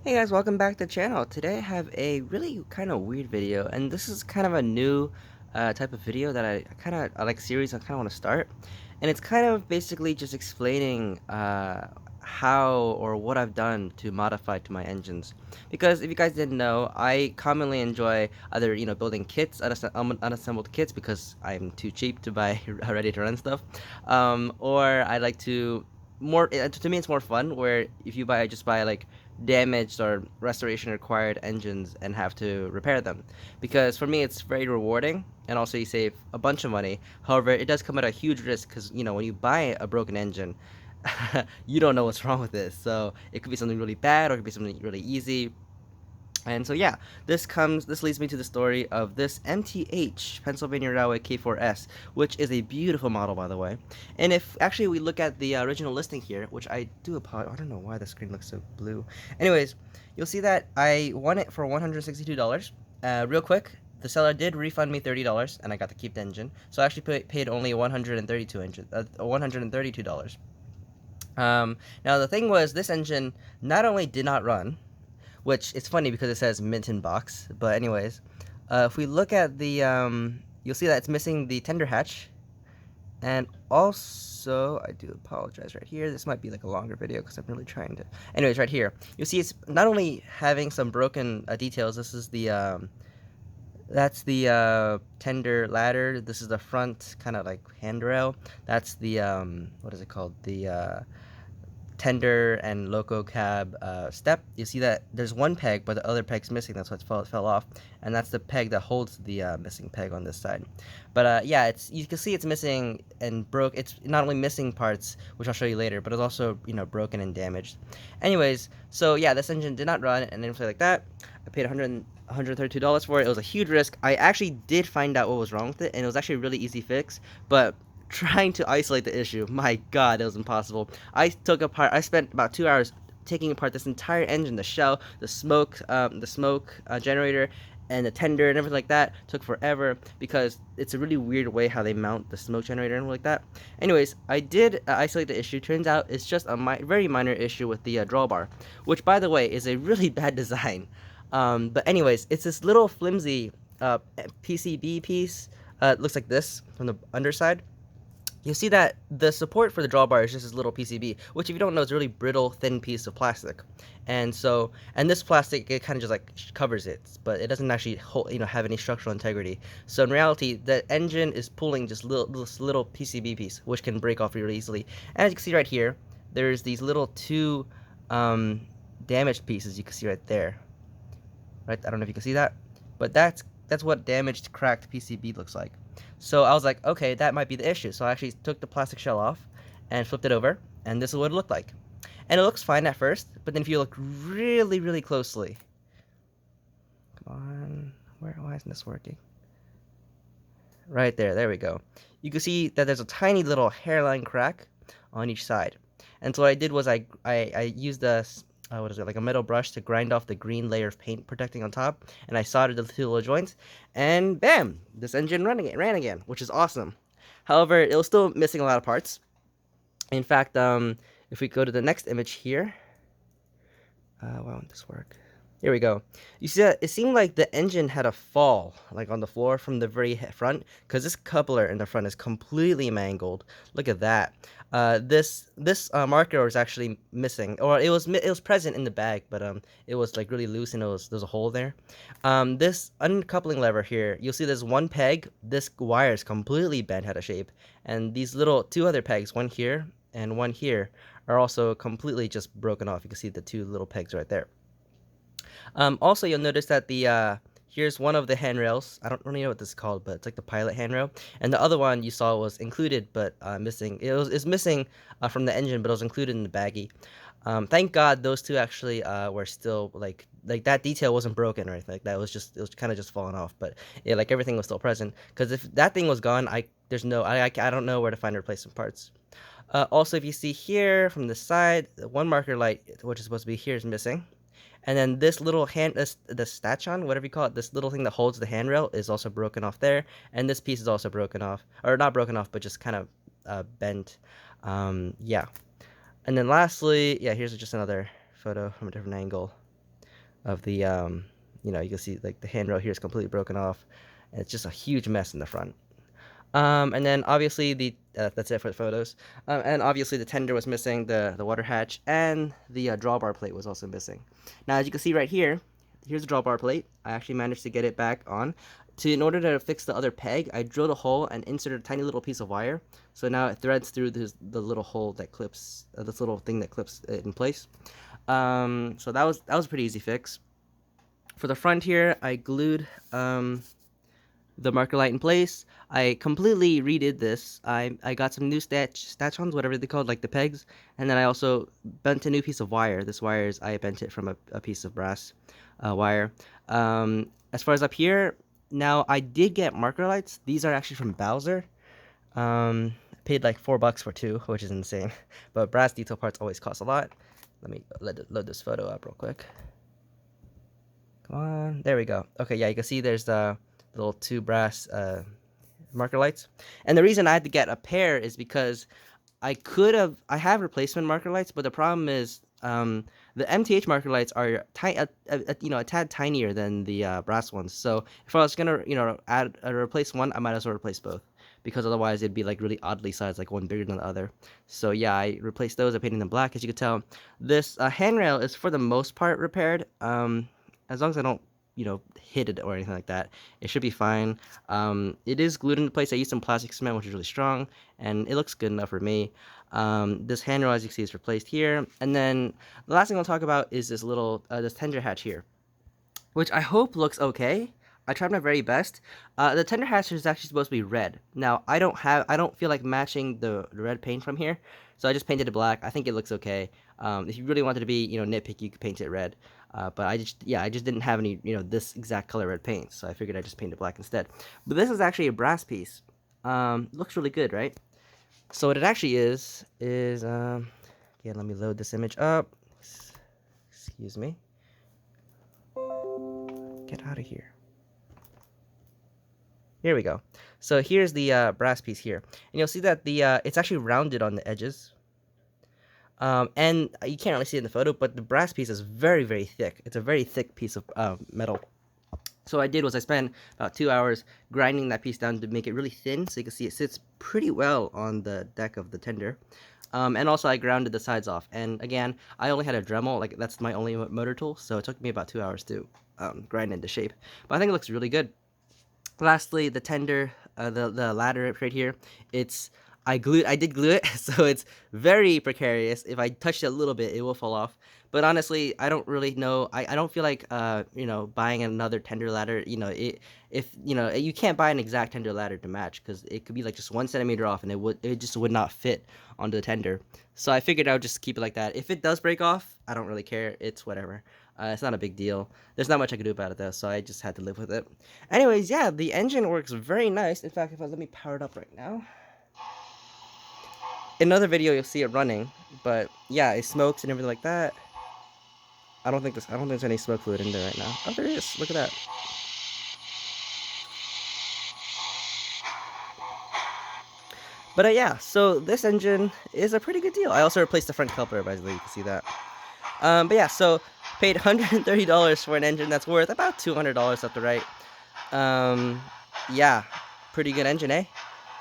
Hey guys, welcome back to the channel. Today I have a really kind of weird video, and this is kind of a new type of video that I like series I kind of want to start. And it's kind of basically just explaining how or what I've done to modify to my engines. Because if you guys didn't know, I commonly enjoy either, building kits, unassembled kits because I'm too cheap to buy ready to run stuff. Or I like to to me it's more fun where if you just buy like damaged or restoration required engines and have to repair them, because for me it's very rewarding and also you save a bunch of money. However, it does come at a huge risk because when you buy a broken engine, you don't know what's wrong with it, so it could be something really bad or it could be something really easy. And so yeah, this leads me to the story of this MTH Pennsylvania Railway K4s, which is a beautiful model, by the way. And if actually we look at the original listing here, which I do apologize, I don't know why the screen looks so blue. Anyways, you'll see that I won it for $162. Real quick, the seller did refund me $30, and I got to keep the engine. So I actually paid only $132. Now the thing was, this engine not only did not run, which it's funny because it says mint in box. But anyways, if we look at the, you'll see that it's missing the tender hatch, and also I do apologize right here. This might be like a longer video because I'm really trying to. Anyways, right here, you'll see it's not only having some broken details. This is the that's the tender ladder. This is the front kind of like handrail. That's the what is it called? The tender and loco cab step. You see that there's one peg, but the other peg's missing. That's why it fell off, and that's the peg that holds the missing peg on this side. But yeah, you can see it's missing and broke. It's not only missing parts, which I'll show you later, but it's also broken and damaged. Anyways, so yeah, this engine did not run and anything like that. I paid $132 for it. It was a huge risk. I actually did find out what was wrong with it, and it was actually a really easy fix, but trying to isolate the issue, my god, it was impossible. I spent about 2 hours taking apart this entire engine, the shell, the smoke generator, and the tender and everything like that. Took forever because it's a really weird way how they mount the smoke generator and like that. Anyways, I did isolate the issue. Turns out it's just a very minor issue with the drawbar, which by the way is a really bad design. But anyways, it's this little flimsy PCB piece. It looks like this from the underside. You see that the support for the drawbar is just this little PCB, which if you don't know is a really brittle, thin piece of plastic. And this plastic, it kind of just like covers it, but it doesn't actually have any structural integrity. So in reality, the engine is pulling just this little PCB piece, which can break off really easily. And as you can see right here, there's these little two damaged pieces you can see right there. Right, I don't know if you can see that, but that's what damaged, cracked PCB looks like. So I was like, okay, that might be the issue. So I actually took the plastic shell off and flipped it over, and this is what it looked like. And it looks fine at first, but then if you look really, really closely, come on, why isn't this working? Right there we go. You can see that there's a tiny little hairline crack on each side. And so what I did was I used a what is it, like a metal brush to grind off the green layer of paint protecting on top, and I soldered the two little joints, and bam, this engine ran again, which is awesome. However, it was still missing a lot of parts. In fact, if we go to the next image here, why won't this work? Here we go. You see that it seemed like the engine had a fall, like on the floor from the very front, because this coupler in the front is completely mangled. Look at that. This marker was actually missing, or it was present in the bag, but it was like really loose and there's a hole there. This uncoupling lever here, you'll see there's one peg. This wire is completely bent out of shape, and these little two other pegs, one here and one here, are also completely just broken off. You can see the two little pegs right there. Also, you'll notice that here's one of the handrails. I don't really know what this is called, but it's like the pilot handrail. And the other one you saw was included, but missing. It's missing from the engine, but it was included in the baggie. Thank God those two actually were still like that detail wasn't broken or anything like that. It was kind of just falling off, but yeah, like everything was still present. Because if that thing was gone, I don't know where to find replacement parts. Also, if you see here from the side, one marker light, which is supposed to be here, is missing. And then this little the statchon, whatever you call it, this little thing that holds the handrail is also broken off there. And this piece is also broken off, or not broken off, but just kind of bent. Yeah. And then lastly, yeah, here's just another photo from a different angle. of the you know, you can see like the handrail here is completely broken off, and it's just a huge mess in the front. And then obviously that's it for the photos. And obviously the tender was missing, the water hatch, and the drawbar plate was also missing. Now as you can see right here, here's the drawbar plate. I actually managed to get it back on. In order to fix the other peg, I drilled a hole and inserted a tiny little piece of wire. So now it threads through the little hole that clips, this little thing that clips it in place. So that was a pretty easy fix. For the front here, I glued the marker light in place. I completely redid this. I got some new stanchions, whatever they called, like the pegs, and then I also bent a new piece of wire. This wire is, I bent it from a piece of brass wire. As far as up here, now I did get marker lights. These are actually from Bowser. Paid like $4 for two, which is insane. But brass detail parts always cost a lot. Let me load this photo up real quick. Come on, there we go. Okay, yeah, you can see there's the little two brass marker lights. And the reason I had to get a pair is because I have replacement marker lights, but the problem is the MTH marker lights are a tad tinier than the brass ones. So if I was gonna replace one, I might as well replace both, because otherwise it'd be like really oddly sized, like one bigger than the other. So yeah, I replaced those. I painted them black. As you can tell, this handrail is for the most part repaired. As long as I don't hit it or anything like that, it should be fine. It is glued into place. I used some plastic cement, which is really strong, and it looks good enough for me. This handrail, as you can see, is replaced here. And then the last thing I'll talk about is this little this tender hatch here, which I hope looks okay. I tried my very best. The tender hatch is actually supposed to be red. Now I don't feel like matching the red paint from here, so I just painted it black. I think it looks okay. If you really wanted to be nitpicky, you could paint it red. But I just didn't have any this exact color red paint, so I figured I'd just paint it black instead. But this is actually a brass piece. Looks really good, right? So what it actually is yeah, let me load this image up. Excuse me. Get out of here. Here we go. So here's the brass piece here, and you'll see that the it's actually rounded on the edges. And you can't really see it in the photo, but the brass piece is very, very thick. It's a very thick piece of metal. So what I did was I spent about 2 hours grinding that piece down to make it really thin, so you can see it sits pretty well on the deck of the tender. And also I grounded the sides off. And again, I only had a Dremel, like that's my only motor tool, so it took me about 2 hours to grind into shape. But I think it looks really good. Lastly, the tender, the ladder right here, I did glue it, so it's very precarious. If I touch it a little bit, it will fall off. But honestly, I don't really know. I don't feel like buying another tender ladder. You can't buy an exact tender ladder to match, because it could be like just 1 centimeter off, and it just would not fit onto the tender. So I figured I would just keep it like that. If it does break off, I don't really care. It's whatever. It's not a big deal. There's not much I could do about it though, so I just had to live with it. Anyways, yeah, the engine works very nice. In fact, let me power it up right now. In another video, you'll see it running, but yeah, it smokes and everything like that. I don't think there's any smoke fluid in there right now. Oh, there is. Look at that. But yeah, so this engine is a pretty good deal. I also replaced the front coupler, by the way, you can see that. But yeah, so paid $130 for an engine that's worth about $200 up to right. Yeah, pretty good engine, eh?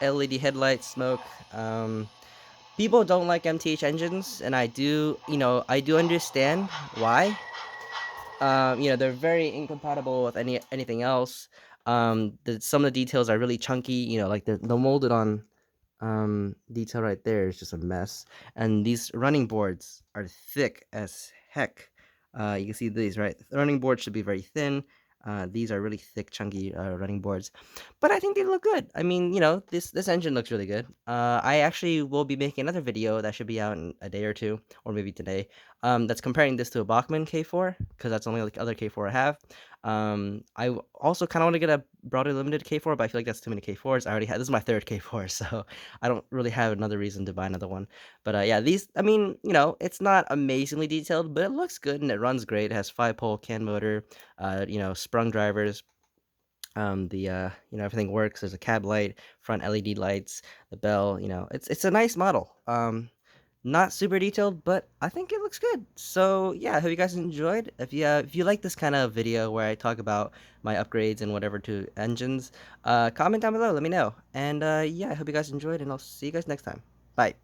LED headlights, smoke. People don't like MTH engines, and I do understand why. They're very incompatible with anything else. Some of the details are really chunky. Like the molded on detail right there is just a mess, and these running boards are thick as heck. You can see these, right? The running board should be very thin. These are really thick, chunky running boards, but I think they look good. I mean, this engine looks really good. I actually will be making another video that should be out in a day or two, or maybe today. That's comparing this to a Bachmann K4, because that's the only other K4 I have. I also kind of want to get a broadly limited K4, but I feel like that's too many K4s. This is my third K4, so I don't really have another reason to buy another one. But yeah, these, I mean, it's not amazingly detailed, but it looks good and it runs great. It has 5-pole CAN motor, sprung drivers. Everything works. There's a cab light, front LED lights, the bell. It's a nice model. Not super detailed, but I think it looks good. So yeah, I hope you guys enjoyed. If you like this kind of video where I talk about my upgrades and whatever to engines, comment down below. Let me know. And yeah, I hope you guys enjoyed, and I'll see you guys next time. Bye.